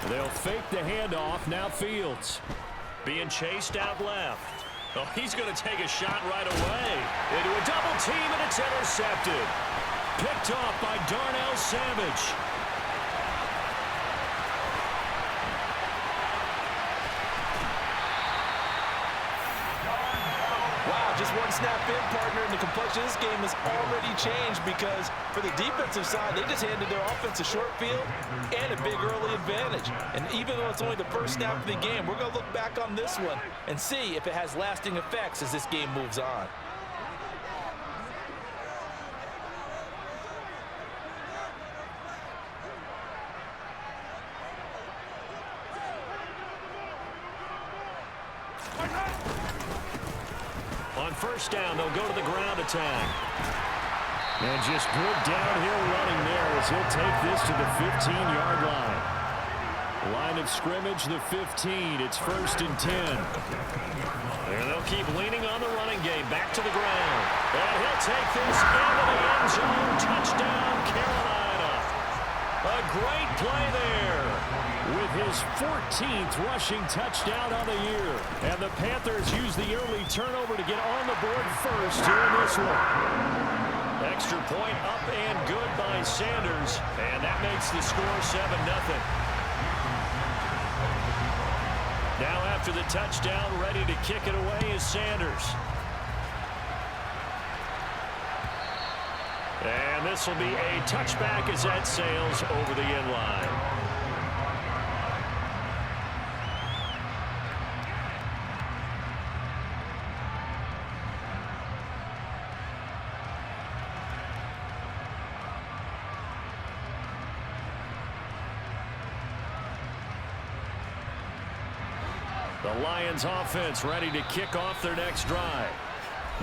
They'll fake the handoff. Now Fields. Being chased out left. Oh, he's going to take a shot right away. Into a double team, and it's intercepted. Picked off by Darnell Savage. Wow, just one snap in, partner, and the complexion of this game has already changed because for the defensive side, they just handed their offense a short field and a big early advantage. And even though it's only the first snap of the game, we're going to look back on this one and see if it has lasting effects as this game moves on. On first down, they'll go to the ground attack. And just good downhill running there as he'll take this to the 15-yard line. Line of scrimmage, the 15. It's 1st and 10. And they'll keep leaning on the running game. Back to the ground. And he'll take this into the end zone. Touchdown, Carolina. A great play there. With his 14th rushing touchdown on the year. And the Panthers use the early turnover to get on the board first here in this one. Extra point up and good by Sanders. And that makes the score 7-0. Now after the touchdown, ready to kick it away is Sanders. And this will be a touchback as that sails over the end line. The Lions offense ready to kick off their next drive.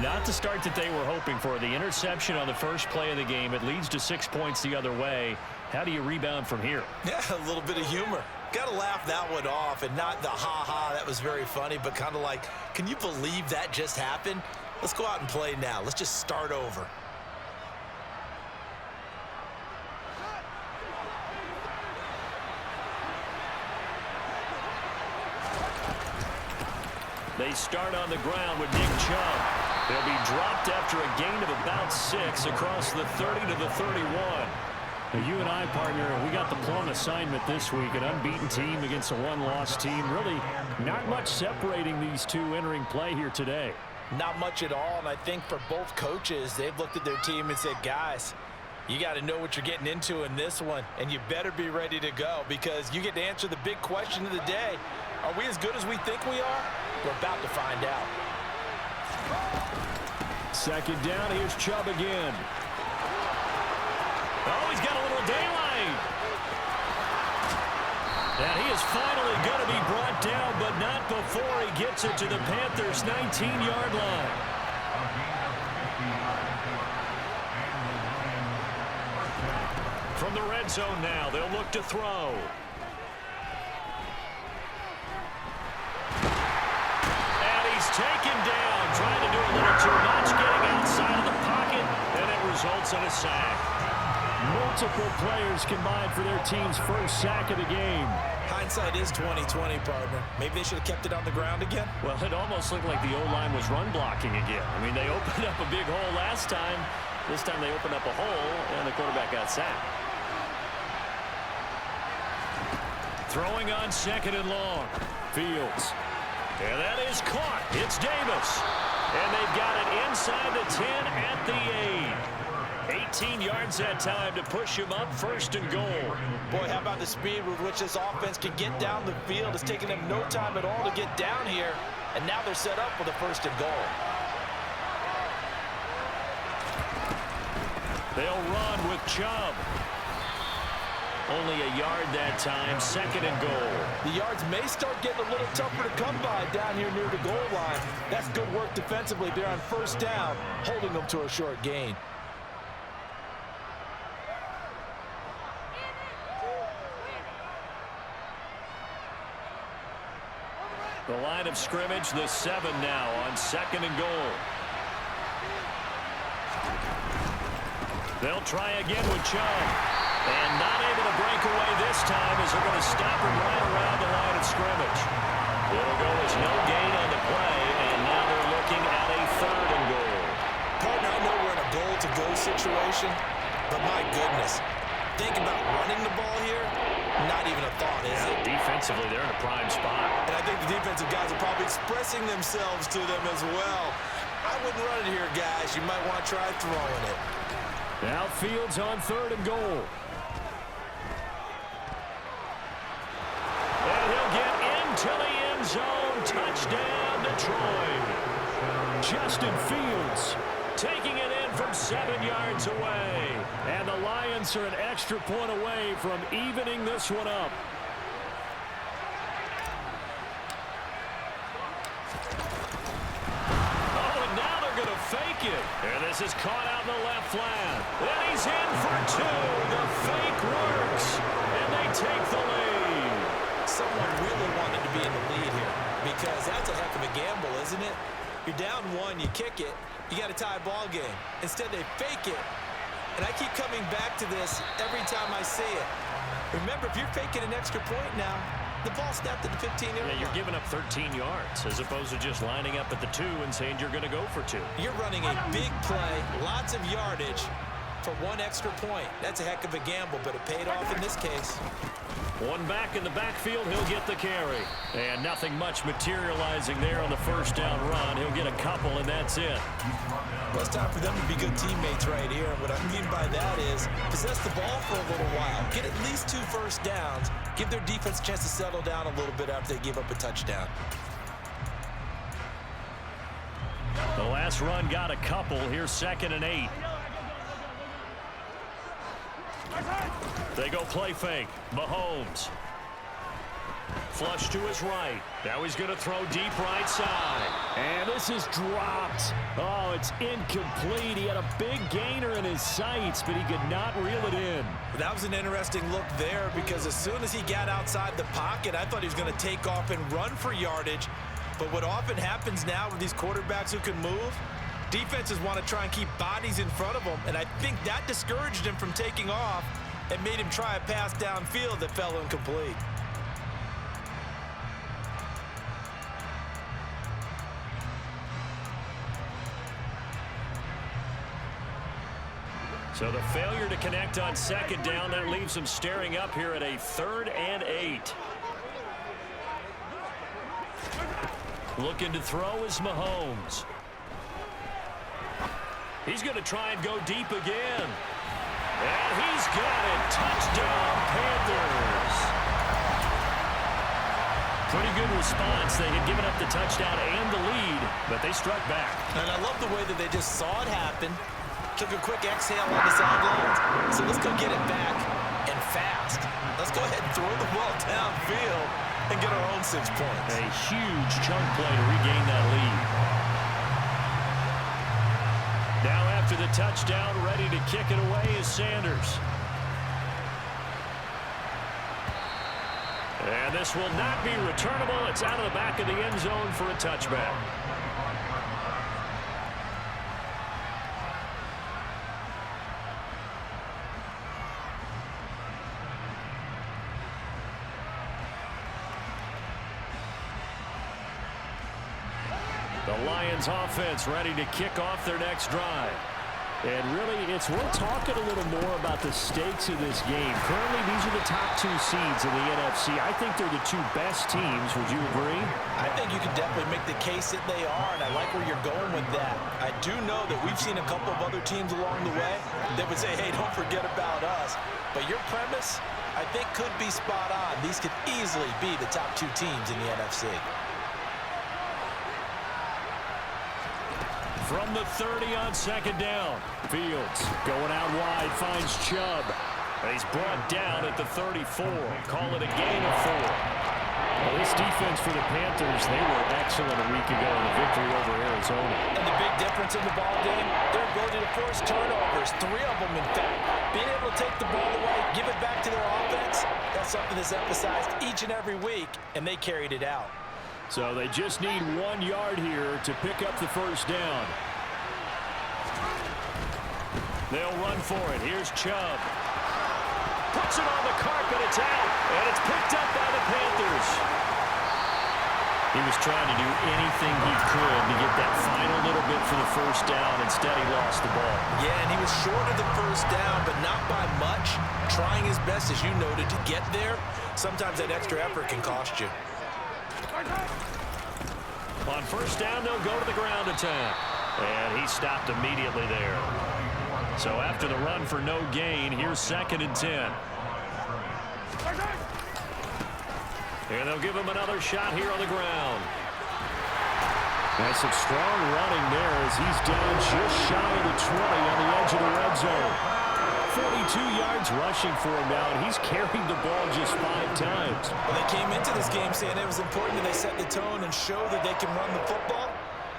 Not the start that they were hoping for. The interception on the first play of the game. It leads to 6 points the other way. How do you rebound from here? Yeah, a little bit of humor. Got to laugh that one off and not the ha-ha, that was very funny, but kind of like, can you believe that just happened? Let's go out and play now. Let's just start over. They start on the ground with Nick Chubb. They'll be dropped after a gain of about 6 across the 30 to the 31. Now you and I, partner, we got the plum assignment this week. An unbeaten team against a one-loss team. Really not much separating these two entering play here today. Not much at all, and I think for both coaches, they've looked at their team and said, guys, you got to know what you're getting into in this one, and you better be ready to go because you get to answer the big question of the day. Are we as good as we think we are? We're about to find out. Second down, here's Chubb again. Oh, he's got a little daylight. And he is finally going to be brought down, but not before he gets it to the Panthers' 19-yard line. From the red zone now, they'll look to throw. He's taken down, trying to do a little too much, getting outside of the pocket, and it results in a sack. Multiple players combined for their team's first sack of the game. Hindsight is 20/20, partner. Maybe they should have kept it on the ground again. Well, it almost looked like the O-line was run blocking again. I mean, they opened up a big hole last time. This time they opened up a hole, and the quarterback got sacked. Throwing on 2nd and long. Fields. And that is caught. It's Davis. And they've got it inside the 10 at the 8. 18 yards that time to push him up 1st and goal. Boy, how about the speed with which this offense can get down the field? It's taken them no time at all to get down here. And now they're set up for the 1st and goal. They'll run with Chubb. Only a yard that time, 2nd and goal. The yards may start getting a little tougher to come by down here near the goal line. That's good work defensively there on 1st down, holding them to a short gain. The line of scrimmage, the 7 now on 2nd and goal. They'll try again with Chubb. And not able to break away this this time as they're going to stop him right around the line of scrimmage. It'll go as no gain on the play, and now they're looking at a 3rd and goal. Partner, I know we're in a goal-to-go situation, but my goodness, think about running the ball here. Not even a thought, is it? Defensively, they're in a prime spot. And I think the defensive guys are probably expressing themselves to them as well. I wouldn't run it here, guys. You might want to try throwing it. Now Fields on 3rd and goal. And he'll get into the end zone. Touchdown, Detroit. Justin Fields taking it in from 7 yards away. And the Lions are an extra point away from evening this one up. Oh, and now they're going to fake it. And this is caught out in the left flat. And he's in for 2. The fake works. And they take the lead. Someone really wanted to be in the lead here because that's a heck of a gamble, isn't it? You're down 1, you kick it, you got a tie ball game. Instead, they fake it. And I keep coming back to this every time I see it. Remember, if you're faking an extra point now, the ball snapped at the 15-yard line. Yeah, you're giving up 13 yards as opposed to just lining up at the 2 and saying you're going to go for 2. You're running a big play, lots of yardage for 1 extra point. That's a heck of a gamble, but it paid off in this case. 1 back in the backfield, he'll get the carry. And nothing much materializing there on the first down run. He'll get a couple, and that's it. Well, it's time for them to be good teammates right here. And what I mean by that is possess the ball for a little while. Get at least 2 first downs. Give their defense a chance to settle down a little bit after they give up a touchdown. The last run got a couple. Here's 2nd and 8. They go play fake. Mahomes. Flush to his right. Now he's going to throw deep right side. And this is dropped. Oh, it's incomplete. He had a big gainer in his sights, but he could not reel it in. That was an interesting look there because as soon as he got outside the pocket, I thought he was going to take off and run for yardage. But what often happens now with these quarterbacks who can move, defenses want to try and keep bodies in front of them, and I think that discouraged him from taking off and made him try a pass downfield that fell incomplete. So the failure to connect on 2nd down, that leaves him staring up here at a 3rd and 8. Looking to throw is Mahomes. He's going to try and go deep again. And he's got it. Touchdown, Panthers. Pretty good response. They had given up the touchdown and the lead, but they struck back. And I love the way that they just saw it happen. Took a quick exhale on the sidelines. So let's go get it back and fast. Let's go ahead and throw the ball downfield and get our own 6 points. A huge chunk play to regain that lead. Now after the touchdown, ready to kick it away is Sanders. And this will not be returnable. It's out of the back of the end zone for a touchback. The Lions offense ready to kick off their next drive. And really, it's worth talking a little more about the stakes of this game. Currently, these are the top 2 seeds in the NFC. I think they're the 2 best teams. Would you agree? I think you can definitely make the case that they are, and I like where you're going with that. I do know that we've seen a couple of other teams along the way that would say, hey, don't forget about us. But your premise, I think, could be spot on. These could easily be the top 2 teams in the NFC. From the 30 on 2nd down. Fields going out wide, finds Chubb. And he's brought down at the 34. Call it a gain of 4. Well, this defense for the Panthers, they were excellent a week ago in the victory over Arizona. And the big difference in the ball game, their ability to force turnovers, 3 of them in fact. Being able to take the ball away, give it back to their offense, that's something that's emphasized each and every week, and they carried it out. So they just need 1 yard here to pick up the first down. They'll run for it. Here's Chubb. puts it on the carpet. It's out, and it's picked up by the Panthers. He was trying to do anything he could to get that final little bit for the first down. Instead, he lost the ball. Yeah, and he was short of the first down, but not by much. Trying his best, as you noted, to get there. Sometimes that extra effort can cost you. On first down, they'll go to the ground attack. And he stopped immediately there. So after the run for no gain, here's 2nd and 10. And they'll give him another shot here on the ground. That's some strong running there as he's down just shy of the 20 on the edge of the red zone. 42 yards rushing for him now, and he's carried the ball just 5 times. Well, they came into this game saying it was important that they set the tone and show that they can run the football.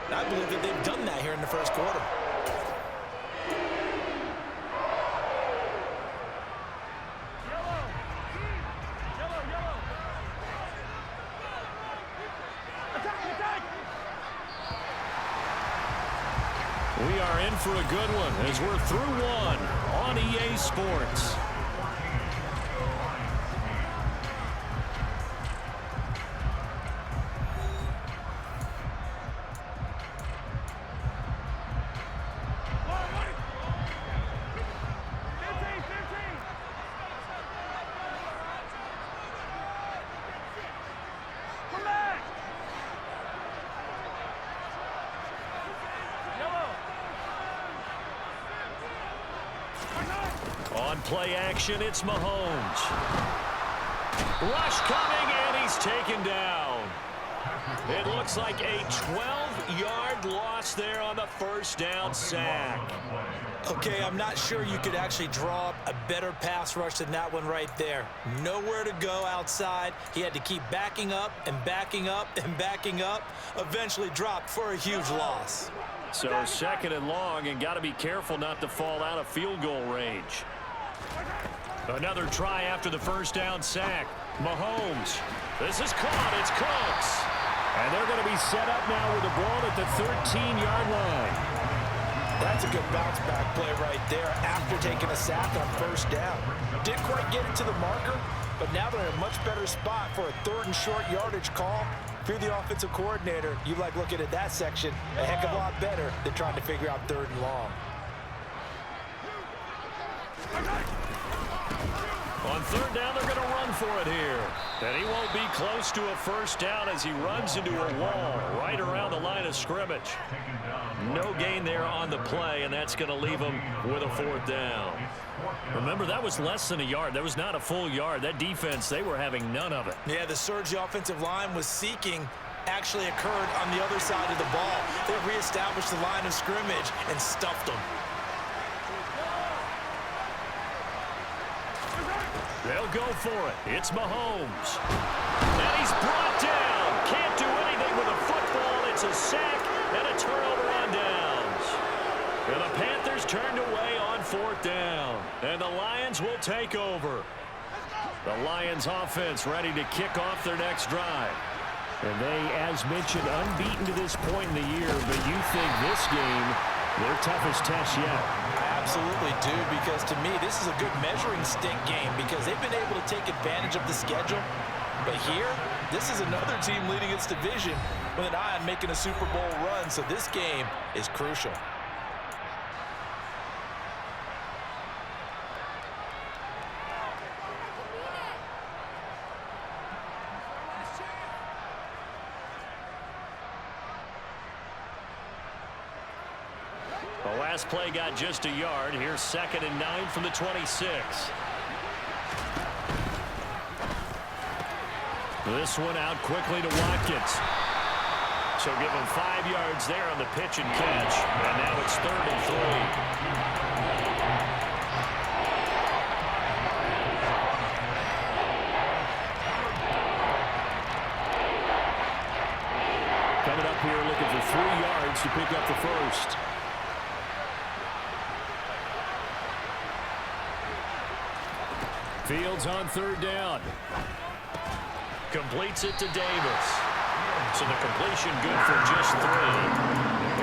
And I believe that they've done that here in the first quarter. We are in for a good one as we're through one on EA Sports. On play action, it's Mahomes. Rush coming, and he's taken down. It looks like a 12-yard loss there on the first down sack. Okay, I'm not sure you could actually draw up a better pass rush than that one right there. Nowhere to go outside. He had to keep backing up and backing up and backing up. Eventually dropped for a huge loss. So 2nd and long, and got to be careful not to fall out of field goal range. Another try after the first down sack. Mahomes. This is caught. It's Cooks. And they're going to be set up now with the ball at the 13-yard line. That's a good bounce back play right there after taking a sack on first down. Didn't quite get it to the marker, but now they're in a much better spot for a 3rd and short yardage call. If you're the offensive coordinator, you like looking at that section a heck of a lot better than trying to figure out 3rd and long. On 3rd down, they're going to run for it here. And he won't be close to a first down as he runs into a wall right around the line of scrimmage. No gain there on the play, and that's going to leave him with a 4th down. Remember, that was less than a yard. That was not a full yard. That defense, they were having none of it. Yeah, the surge the offensive line was seeking actually occurred on the other side of the ball. They reestablished the line of scrimmage and stuffed them. They'll go for it. It's Mahomes. And he's brought down. Can't do anything with a football. It's a sack and a turnover on downs. And the Panthers turned away on 4th down. And the Lions will take over. The Lions offense ready to kick off their next drive. And they, as mentioned, unbeaten to this point in the year, but you think this game, their toughest test yet. Absolutely do, because to me, this is a good measuring stick game because they've been able to take advantage of the schedule. But here, this is another team leading its division with an eye on making a Super Bowl run, so this game is crucial. The last play got just a yard. Here's 2nd and 9 from the 26. This one out quickly to Watkins. So give him 5 yards there on the pitch and catch. And now it's 3rd and 3. Coming up here looking for 3 yards to pick up the first. Fields on 3rd down. Completes it to Davis. So the completion good for just 3.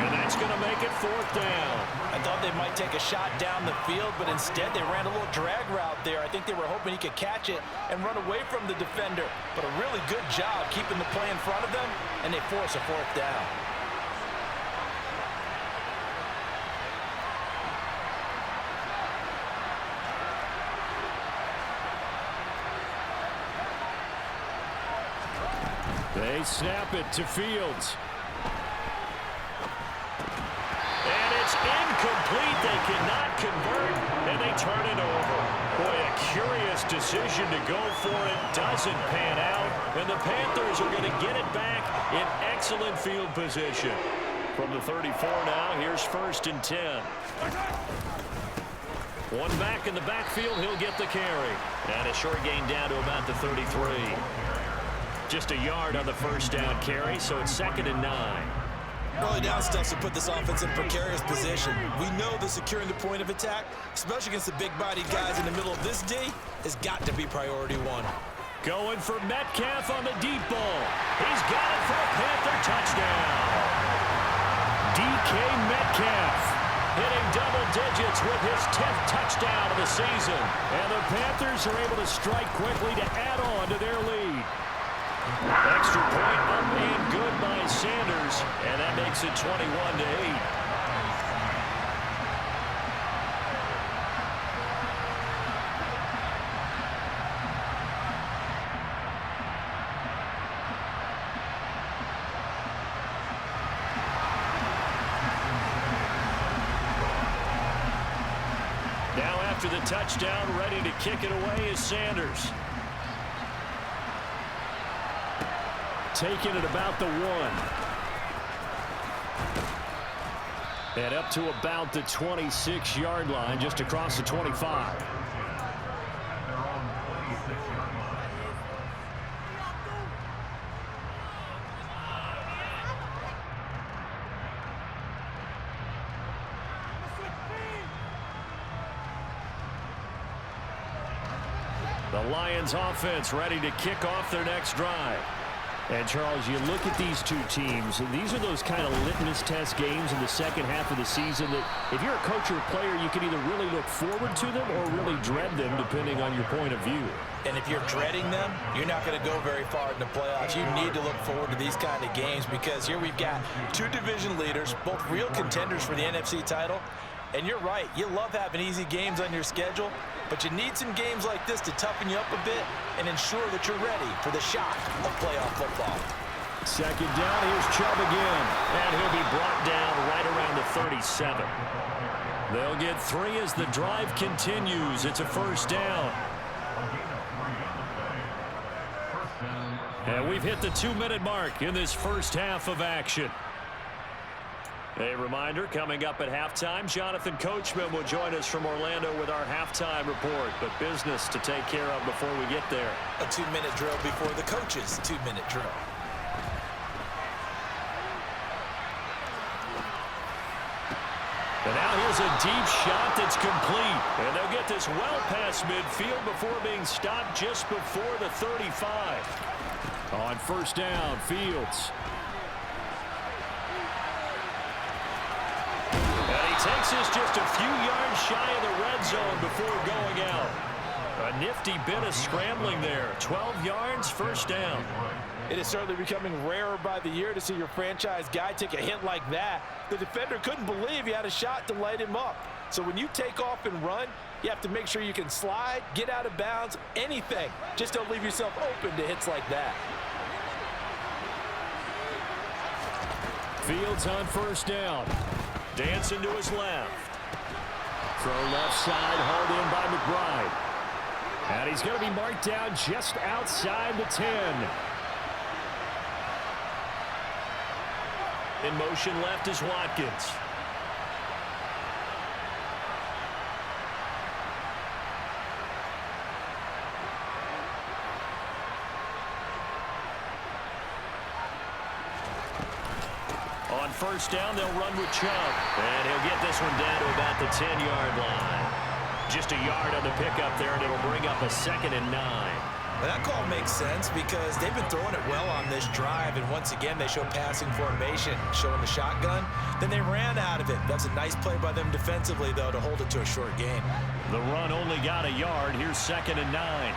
And That's going to make it 4th down. I thought they might take a shot down the field, but instead they ran a little drag route there. I think they were hoping he could catch it and run away from the defender. But a really good job keeping the play in front of them, and they force a 4th down. They snap it to Fields. And it's incomplete. They cannot convert, and they turn it over. Boy, a curious decision to go for it. Doesn't pan out, and the Panthers are going to get it back in excellent field position. From the 34 now, here's 1st and 10. One back in the backfield, he'll get the carry. And a short gain down to about the 33. Just a yard on the 1st down carry, so it's 2nd and 9. Early down stuff to put this offense in precarious position. We know that securing the point of attack, especially against the big-bodied guys in the middle of this D, has got to be priority 1. Going for Metcalf on the deep ball. He's got it for a Panther touchdown. DK Metcalf hitting double digits with his 10th touchdown of the season. And the Panthers are able to strike quickly to add on to their lead. Extra point up and good by Sanders, and that makes it 21-8. Now after the touchdown, ready to kick it away is Sanders. Taking it about the 1. And up to about the 26-yard line, just across the 25. The Lions offense ready to kick off their next drive. And, Charles, you look at these two teams, and these are those kind of litmus test games in the second half of the season that if you're a coach or a player, you can either really look forward to them or really dread them, depending on your point of view. And if you're dreading them, you're not going to go very far in the playoffs. You need to look forward to these kind of games because here we've got 2 division leaders, both real contenders for the NFC title. And you're right, you love having easy games on your schedule, but you need some games like this to toughen you up a bit and ensure that you're ready for the shock of playoff football. 2nd down, here's Chubb again. And he'll be brought down right around the 37. They'll get 3 as the drive continues. It's a 1st down. And we've hit the 2-minute mark in this first half of action. A reminder, coming up at halftime, Jonathan Coachman will join us from Orlando with our halftime report. But business to take care of before we get there. A 2-minute drill before the coach's 2-minute drill. And now here's a deep shot that's complete. And they'll get this well past midfield before being stopped just before the 35. On 1st down, Fields. Takes us just a few yards shy of the red zone before going out. A nifty bit of scrambling there. 12 yards, 1st down. It is certainly becoming rarer by the year to see your franchise guy take a hit like that. The defender couldn't believe he had a shot to light him up. So when you take off and run, you have to make sure you can slide, get out of bounds, anything. Just don't leave yourself open to hits like that. Fields on 1st down. Dancing to his left. Throw left side, hauled in by McBride. And he's going to be marked down just outside the 10. In motion left is Watkins. On 1st down, they'll run with Chubb. And he'll get this one down to about the 10-yard line. Just a yard on the pickup there, and it'll bring up a 2nd and 9. Well, that call makes sense because they've been throwing it well on this drive, and once again, they show passing formation, showing the shotgun. Then they ran out of it. That's a nice play by them defensively, though, to hold it to a short gain. The run only got a yard. Here's 2nd and 9.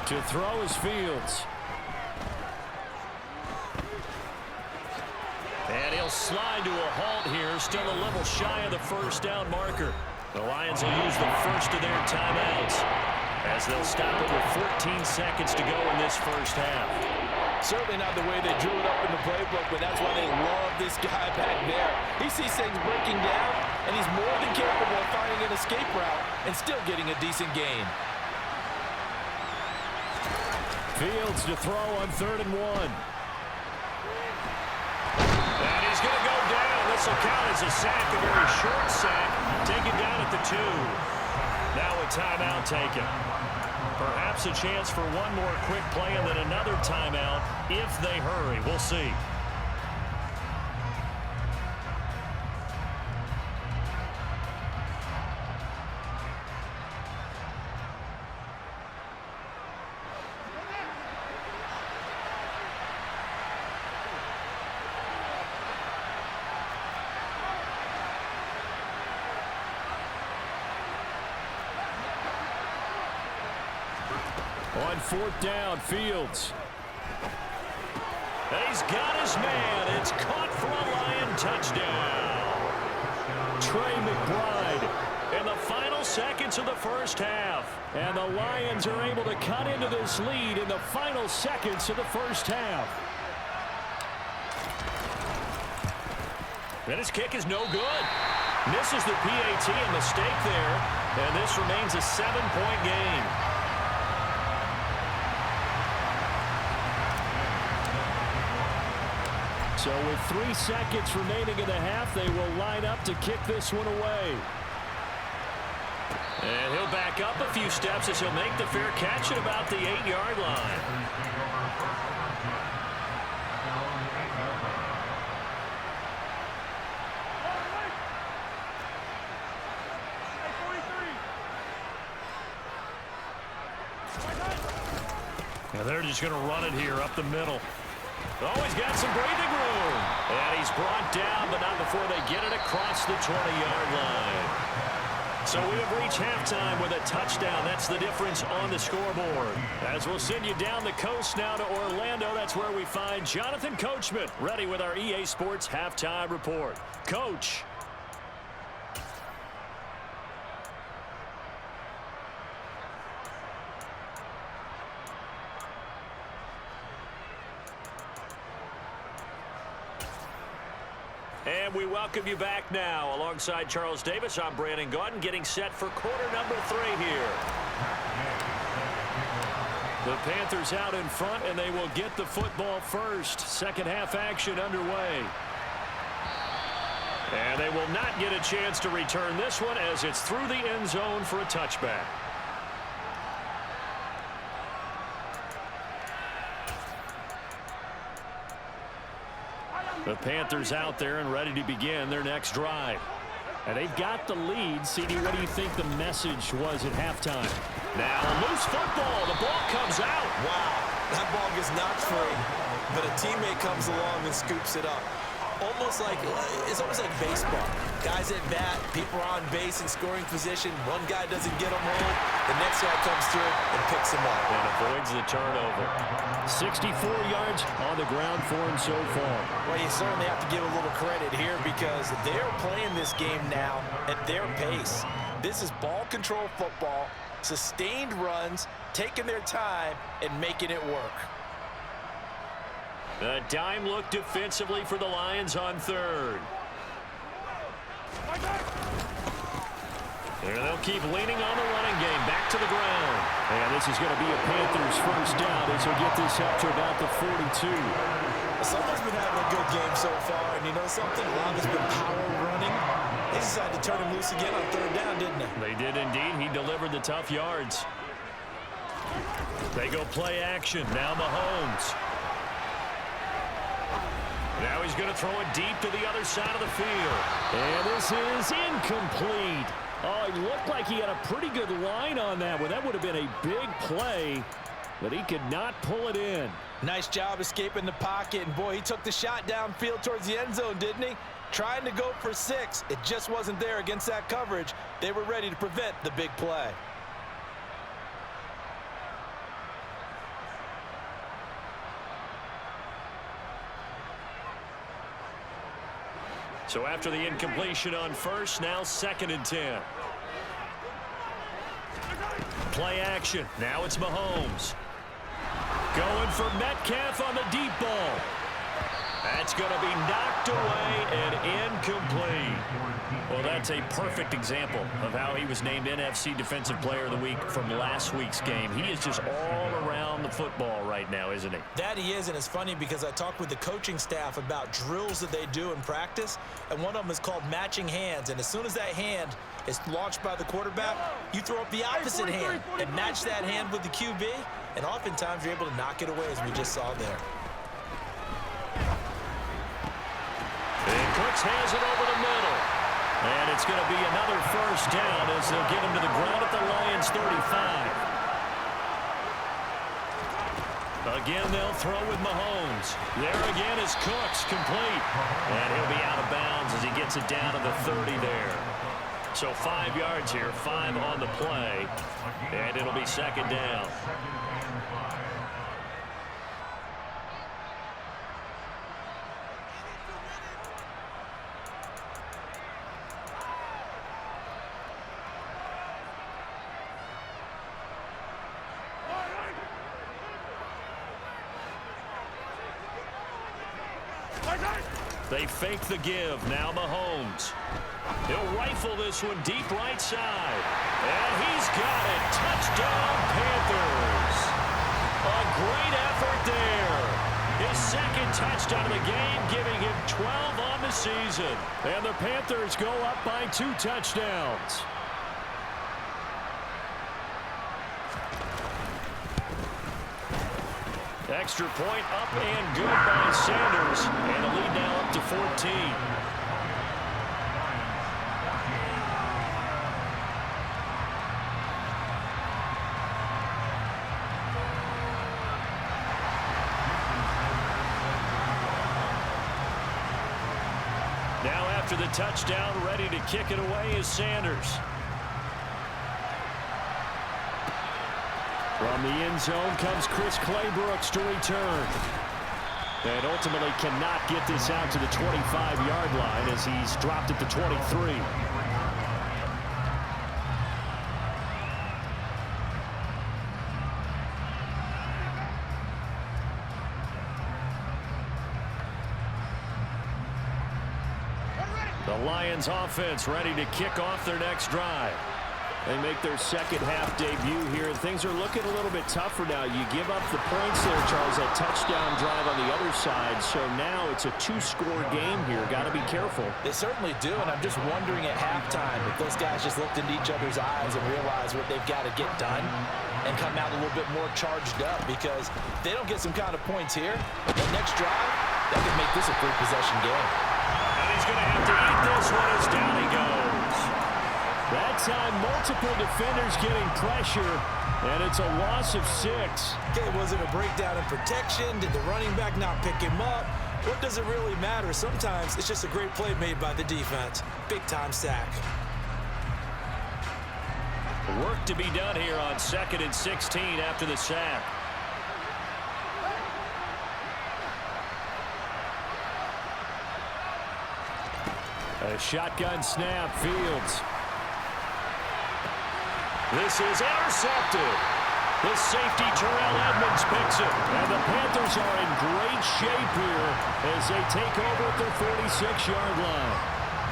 To throw is Fields. And he'll slide to a halt here, still a little shy of the first down marker. The Lions will use the first of their timeouts as they'll stop it with 14 seconds to go in this first half. Certainly not the way they drew it up in the playbook, but that's why they love this guy back there. He sees things breaking down, and he's more than capable of finding an escape route and still getting a decent gain. Fields to throw on 3rd and 1. And he's going to go down. This will count as a sack, a very short sack, taken down at the 2. Now a timeout taken. Perhaps a chance for one more quick play and then another timeout if they hurry. We'll see. On 4th down, Fields. And he's got his man. It's caught for a Lion touchdown. Trey McBride. In the final seconds of the first half. And the Lions are able to cut into this lead in the final seconds of the first half. And his kick is no good. Misses the PAT, a mistake there. And this remains a 7-point game. So with 3 seconds remaining in the half, they will line up to kick this one away. And he'll back up a few steps as he'll make the fair catch at about the 8-yard line. Now they're just going to run it here up the middle. Oh, he's got some breathing room. And he's brought down, but not before they get it across the 20-yard line. So we have reached halftime with a touchdown. That's the difference on the scoreboard. As we'll send you down the coast now to Orlando, that's where we find Jonathan Coachman, ready with our EA Sports Halftime Report. Coach. And we welcome you back now. Alongside Charles Davis, I'm Brandon Gaudin, getting set for quarter number 3 here. The Panthers out in front, and they will get the football first. Second half action underway. And they will not get a chance to return this one as it's through the end zone for a touchback. The Panthers out there and ready to begin their next drive. And they've got the lead. CD, what do you think the message was at halftime? Now a loose football. The ball comes out. Wow, that ball gets knocked free, but a teammate comes along and scoops it up. It's almost like baseball. Guys at bat, people are on base in scoring position. One guy doesn't get him home. The next guy comes through and picks him up. And avoids the turnover. 64 yards on the ground for him so far. Well, you certainly have to give a little credit here because they're playing this game now at their pace. This is ball control football, sustained runs, taking their time, and making it work. A dime look defensively for the Lions on 3rd. There they'll keep leaning on the running game. Back to the ground. And this is going to be a Panthers first down as he'll get this up to about the 42. Someone's been having a good game so far, and you know something? A lot has been power running. They decided to turn him loose again on 3rd down, didn't they? They did indeed. He delivered the tough yards. They go play action. Now Mahomes. Now he's going to throw it deep to the other side of the field. And this is incomplete. Oh, it looked like he had a pretty good line on that one. That would have been a big play, but he could not pull it in. Nice job escaping the pocket, and boy, he took the shot downfield towards the end zone, didn't he? Trying to go for 6. It just wasn't there against that coverage. They were ready to prevent the big play. So after the incompletion on first, now 2nd and 10. Play action. Now it's Mahomes. Going for Metcalf on the deep ball. That's going to be knocked away and incomplete. Well, that's a perfect example of how he was named NFC Defensive Player of the Week from last week's game. He is just all around the football right now, isn't he? That he is, and it's funny because I talked with the coaching staff about drills that they do in practice, and one of them is called matching hands. And as soon as that hand is launched by the quarterback, you throw up the opposite hand and match that hand with the QB, and oftentimes you're able to knock it away, as we just saw there. And Cooks has it over the middle. And it's going to be another first down as they'll get him to the ground at the Lions' 35. Again, they'll throw with Mahomes. There again is Cooks, complete. And he'll be out of bounds as he gets it down to the 30 there. So 5 yards here, 5 on the play. And it'll be 2nd down. They fake the give. Now Mahomes. He'll rifle this one deep right side. And he's got it. Touchdown, Panthers. A great effort there. His 2nd touchdown of the game, giving him 12 on the season. And the Panthers go up by 2 touchdowns. Extra point up and good by Sanders. And a lead now up to 14. Now after the touchdown, ready to kick it away is Sanders. From the end zone comes Chris Claybrooks to return. And ultimately cannot get this out to the 25-yard line as he's dropped at the 23. The Lions offense ready to kick off their next drive. They make their second-half debut here, and things are looking a little bit tougher now. You give up the points there, Charles, that touchdown drive on the other side, so now it's a 2-score game here. Got to be careful. They certainly do, and I'm just wondering at halftime if those guys just looked into each other's eyes and realized what they've got to get done and come out a little bit more charged up, because if they don't get some kind of points here, the next drive, that could make this a 3-possession game. And he's going to have to eat this one as down he goes. That time, multiple defenders getting pressure, and it's a loss of 6. Okay, was it a breakdown in protection? Did the running back not pick him up? What does it really matter? Sometimes it's just a great play made by the defense. Big-time sack. Work to be done here on 2nd and 16 after the sack. A shotgun snap, Fields. This is intercepted. The safety, Terrell Edmonds, picks it. And the Panthers are in great shape here as they take over at their 46-yard line.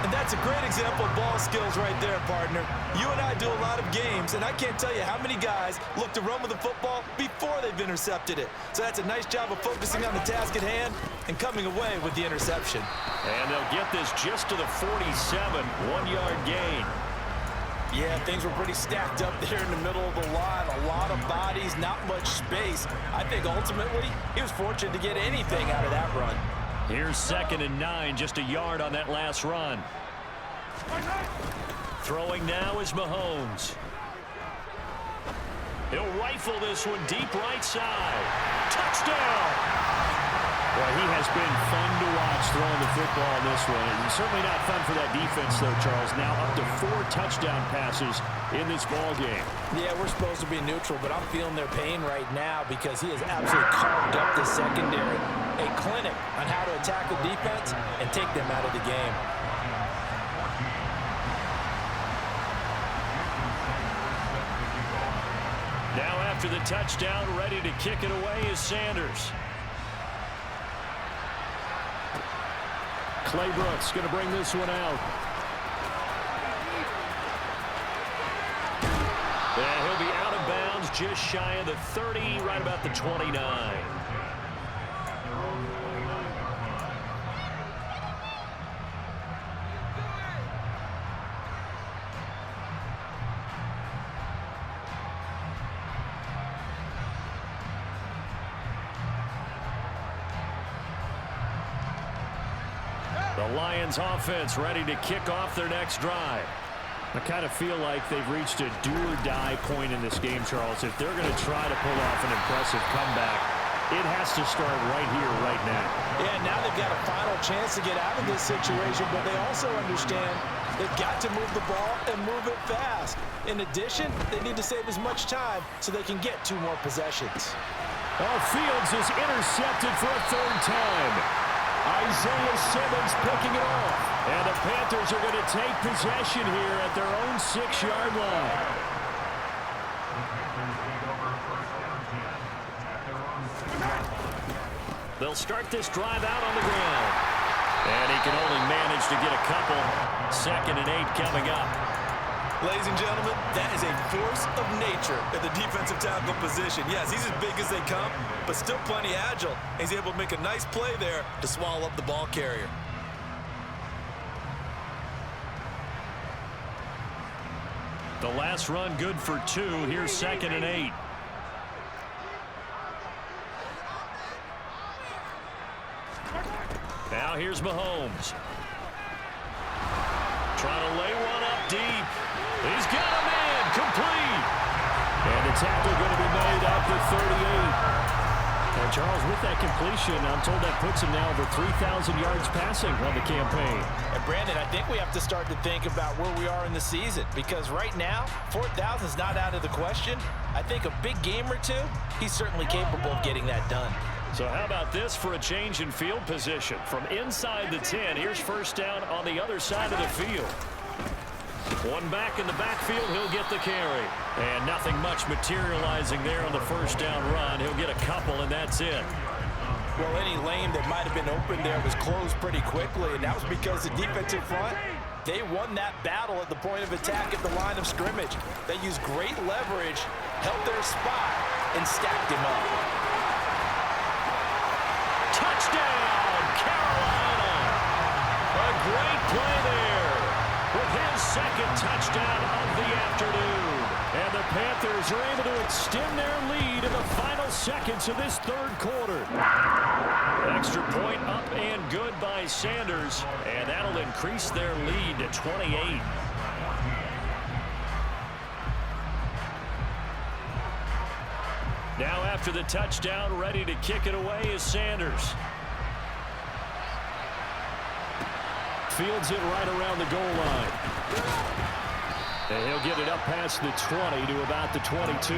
And that's a great example of ball skills right there, partner. You and I do a lot of games, and I can't tell you how many guys look to run with the football before they've intercepted it. So that's a nice job of focusing on the task at hand and coming away with the interception. And they'll get this just to the 47, 1-yard gain. Yeah, things were pretty stacked up there in the middle of the line. A lot of bodies, not much space. I think ultimately he was fortunate to get anything out of that run. Here's 2nd and 9, just a yard on that last run. Throwing now is Mahomes. He'll rifle this one deep right side. Touchdown! Well, he has been fun to watch throwing the football in this one. And certainly not fun for that defense, though, Charles. Now up to 4 touchdown passes in this ball game. Yeah, we're supposed to be neutral, but I'm feeling their pain right now because he has absolutely carved up the secondary. A clinic on how to attack the defense and take them out of the game. Now after the touchdown, ready to kick it away is Sanders. Clay Brooks going to bring this one out. Yeah, he'll be out of bounds just shy of the 30, right about the 29. The Lions offense ready to kick off their next drive. I kind of feel like they've reached a do-or-die point in this game, Charles. If they're going to try to pull off an impressive comeback, it has to start right here, right now. Yeah, now they've got a final chance to get out of this situation, but they also understand they've got to move the ball and move it fast. In addition, they need to save as much time so they can get 2 more possessions. Oh, Fields is intercepted for a 3rd time. Isaiah Simmons picking it off. And the Panthers are going to take possession here at their own 6-yard line. They'll start this drive out on the ground. And he can only manage to get a couple. 2nd and 8 coming up. Ladies and gentlemen, that is a force of nature at the defensive tackle position. Yes, he's as big as they come, but still plenty agile. He's able to make a nice play there to swallow up the ball carrier. The last run good for 2. Here's 2nd and 8. Now here's Mahomes. Trying to lay one up deep. He's got a man complete. And the tackle going to be made at the 38. And Charles, with that completion, I'm told that puts him now over 3,000 yards passing on the campaign. And Brandon, I think we have to start to think about where we are in the season, because right now, 4,000 is not out of the question. I think a big game or 2, he's certainly capable of getting that done. So how about this for a change in field position? From inside the 10, here's 1st down on the other side of the field. One back in the backfield, he'll get the carry. And nothing much materializing there on the 1st down run. He'll get a couple, and that's it. Well, any lane that might have been open there was closed pretty quickly, and that was because the defensive front, they won that battle at the point of attack at the line of scrimmage. They used great leverage, held their spot, and stacked him up. Touchdown, Carolina! A great play there with his 2nd touchdown of the afternoon. And the Panthers are able to extend their lead in the final seconds of this 3rd quarter. Extra point up and good by Sanders, and that'll increase their lead to 28. Now after the touchdown, ready to kick it away is Sanders. Fields it right around the goal line. And he'll get it up past the 20 to about the 22.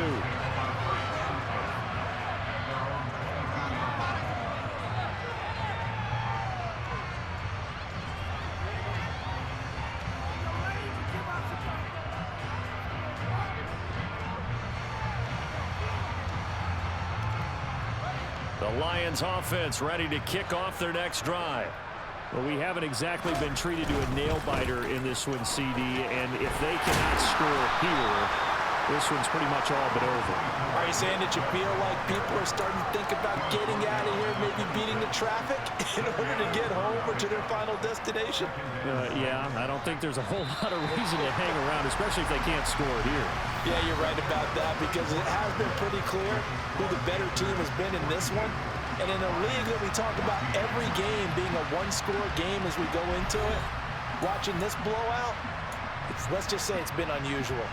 The Lions offense ready to kick off their next drive. Well, we haven't exactly been treated to a nail-biter in this one, CD, and if they cannot score here, this one's pretty much all but over. Are you saying that you feel like people are starting to think about getting out of here, maybe beating the traffic in order to get home or to their final destination? Yeah, I don't think there's a whole lot of reason to hang around, especially if they can't score here. Yeah, you're right about that, because it has been pretty clear who the better team has been in this one. And in a league that we talk about every game being a one-score game as we go into it, watching this blowout, let's just say it's been unusual.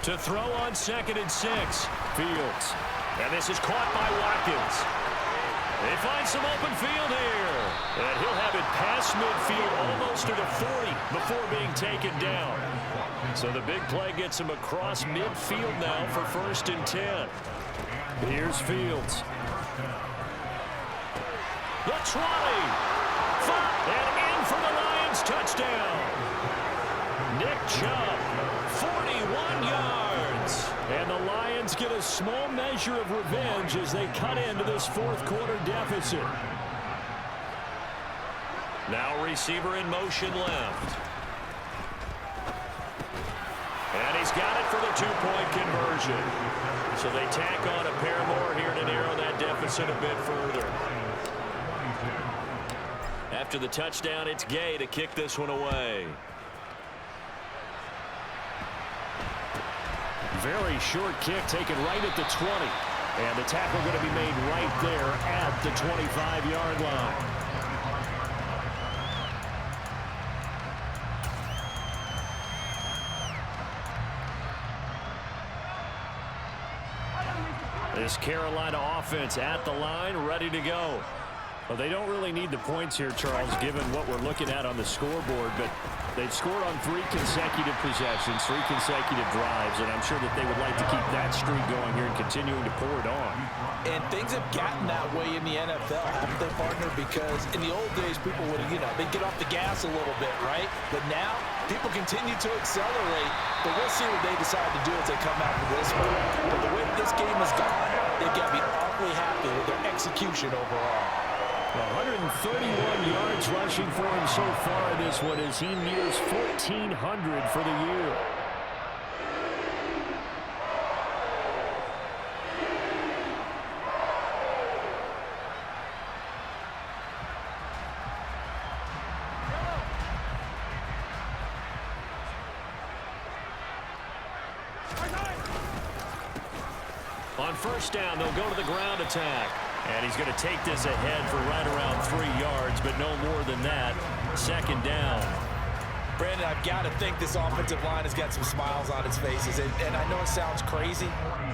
To throw on 2nd and 6. Fields. And this is caught by Watkins. They find some open field here. And he'll have it past midfield almost to the 40 before being taken down. So the big play gets him across midfield now for 1st and 10. Here's Fields. The 20. And in for the Lions touchdown. Nick Chubb, 41 yards. And the Lions get a small measure of revenge as they cut into this 4th quarter deficit. Now receiver in motion left. And he's got it for the 2-point conversion. So they tack on a pair more here to narrow that deficit a bit further. After the touchdown, it's Gay to kick this one away. Very short kick taken right at the 20. And the tackle going to be made right there at the 25-yard line. This Carolina offense at the line, ready to go. Well, they don't really need the points here, Charles, given what we're looking at on the scoreboard, but they've scored on 3 consecutive possessions, 3 consecutive drives, and I'm sure that they would like to keep that streak going here and continuing to pour it on. And things have gotten that way in the NFL, haven't they, partner? Because in the old days, people would, they'd get off the gas a little bit, right? But now, people continue to accelerate, but we'll see what they decide to do as they come out of this one. But the way this game has gone, they've got to be awfully happy with their execution overall. 131 yards rushing for him so far in this one as he nears 1,400 for the year. On 1st down, they'll go to the ground attack. And he's going to take this ahead for right around 3 yards, but no more than that. 2nd down. Brandon, I've got to think this offensive line has got some smiles on its faces. And I know it sounds crazy,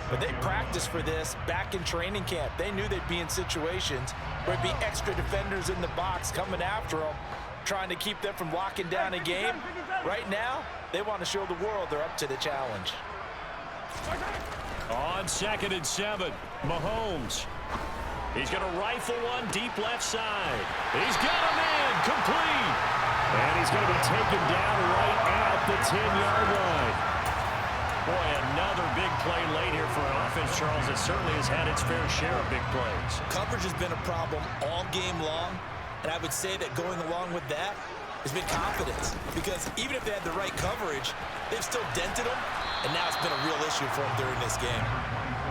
but they practiced for this back in training camp. They knew they'd be in situations where there'd be extra defenders in the box coming after them, trying to keep them from locking down a game. Right now, they want to show the world they're up to the challenge. On 2nd and 7, Mahomes. He's going to rifle one deep left side. He's got a man complete. And he's going to be taken down right at the 10-yard line. Boy, another big play late here for an offense, Charles, that certainly has had its fair share of big plays. Coverage has been a problem all game long, and I would say that going along with that has been confidence. Because even if they had the right coverage, they've still dented them, and now it's been a real issue for them during this game.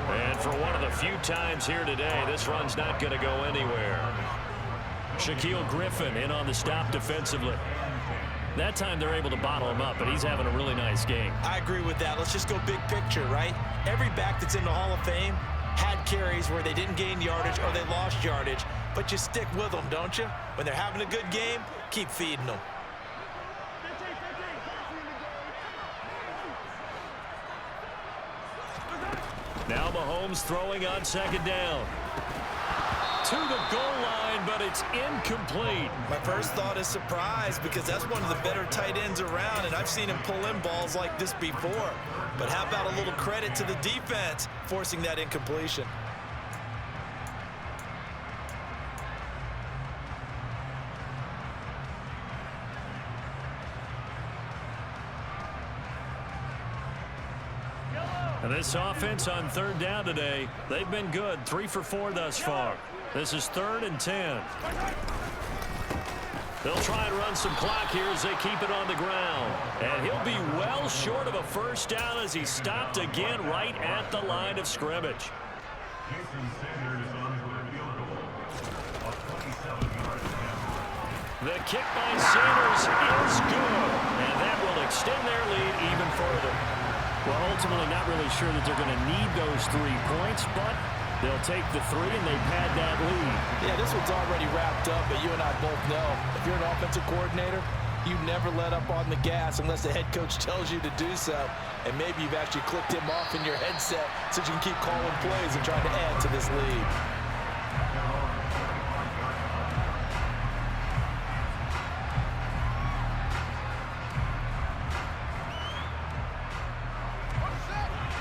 And for one of the few times here today, this run's not going to go anywhere. Shaquille Griffin in on the stop defensively. That time they're able to bottle him up, but he's having a really nice game. I agree with that. Let's just go big picture, right? Every back that's in the Hall of Fame had carries where they didn't gain yardage or they lost yardage, but you stick with them, don't you? When they're having a good game, keep feeding them. Now Mahomes throwing on 2nd down. To the goal line, but it's incomplete. My first thought is surprise because that's one of the better tight ends around, and I've seen him pull in balls like this before. But how about a little credit to the defense forcing that incompletion? And this offense on 3rd down today, they've been good. 3 for 4 thus far. This is 3rd and 10. They'll try and run some clock here as they keep it on the ground. And he'll be well short of a 1st down as he stopped again right at the line of scrimmage. The kick by Sanders is good, and that will extend their lead even further. Well, ultimately not really sure that they're going to need those 3 points, but they'll take the 3, and they've had that lead. Yeah, this one's already wrapped up, but you and I both know if you're an offensive coordinator, you never let up on the gas unless the head coach tells you to do so. And maybe you've actually clicked him off in your headset so you can keep calling plays and trying to add to this lead.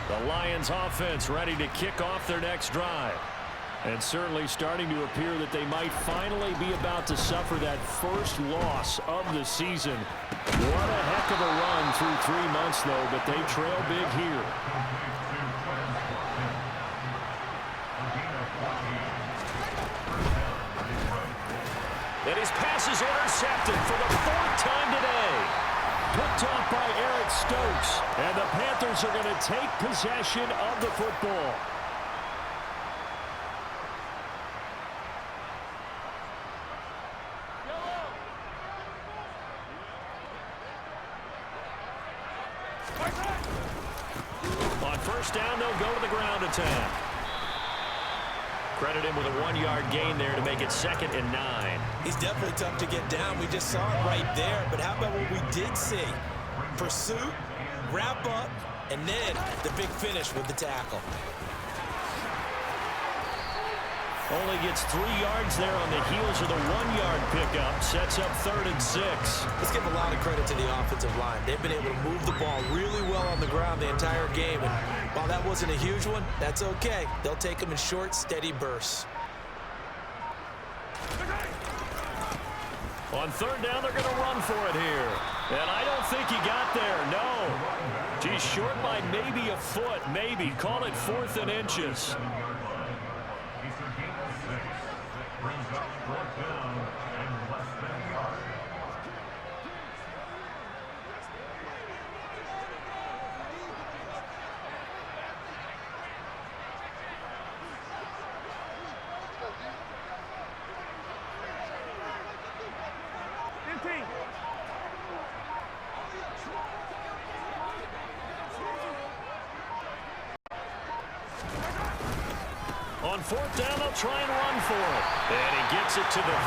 The Lions offense ready to kick off their next drive. And certainly starting to appear that they might finally be about to suffer that first loss of the season. What a heck of a run through 3 months, though, but they trail big here. And his pass is intercepted for the 4th time today. Picked off by Eric Stokes. And the Panthers are going to take possession of the football. On first down, they'll go to the ground attack. Credit him with a 1-yard gain there to make it 2nd and 9. He's definitely tough to get down. We just saw it right there. But how about what we did see? Pursuit, wrap up, and then the big finish with the tackle. Only gets 3 yards there on the heels of the 1-yard pickup. Sets up 3rd and 6. Let's give a lot of credit to the offensive line. They've been able to move the ball really well on the ground the entire game. And while that wasn't a huge one, that's okay. They'll take them in short, steady bursts. On 3rd down, they're going to run for it here. And I don't think he got there, no. Geez, short by maybe a foot, maybe. Call it 4th and inches. On 4th down, they'll try and run for it. And he gets it to the